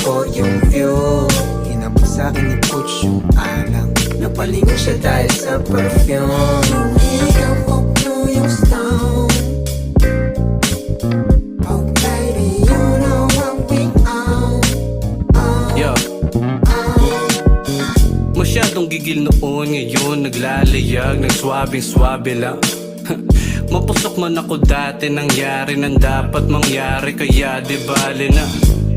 ko yung view. Inabot sa'kin ni Butch yung alam. Napalingon siya dahil sa perfume. Yung ikaw ko blue yung stone. Oh baby, you know what we own. Yo, masyadong gigil noon, ngayon naglalayag, nagswabing-swabe lang. Mapusok man ako dati, nangyari nang dapat mangyari, kaya di bale na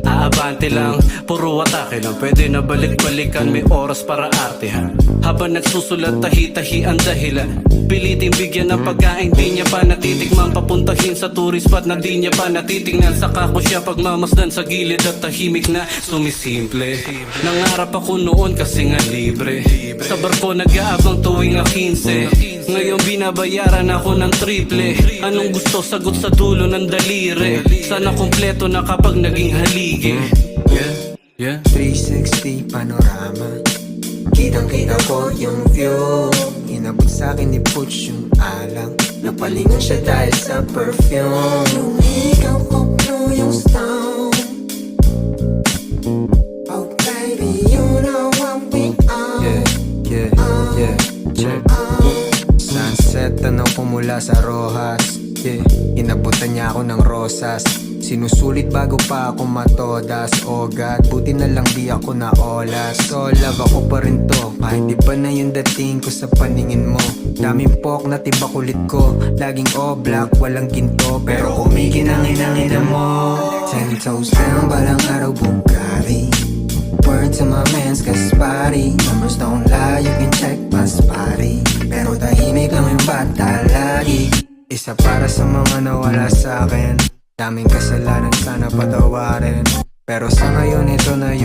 aabante lang, puro atake lang. Pwede na balik-balikan, may oras para artehan. Habang nagsusulat, tahi-tahi ang dahilan. Piliting bigyan ng pagkain, di niya pa natitikman. Papuntahin sa tourist spot na di niya pa natitingnan. Saka ko siya pagmamasdan sa gilid at tahimik na sumisimple. Nangarap ako noon kasi nga libre. Sa barko nag-aabang tuwing 15. Ngayon binabayaran ako ng triple. Anong gusto, sagot sa dulo ng daliri. Sana kompleto na kapag naging haligi. Yeah. 360 panorama. Kitang-kita ko yung view. Inabot sa'kin ni Butch yung alam. Napalingon siya dahil sa perfume. Yung ikaw ko blue yung stone. Oh baby, you know what we own. Yeah. Check. Sunset, tanong ko mula sa Rojas. Inabutan niya ako ng rosas. Sinusulit bago pa ako matodas. Oh God, buti na lang di ako naolas. So love ako pa rin to, kahit di pa na yung dating ko sa paningin mo. Daming pok na tiba kulit ko. Laging all black, walang ginto. Pero kumikinangin-angin mo. 10 toes down, balang araw Bugatti. Word to my mans, Gaspari. Numbers don't lie, you can check my spotty. Pero tahimik lang yung bata lagi. Isa para sa mga nawala sa'kin. Daming kasalanan, sana patawarin. Pero sa ngayon ito na yung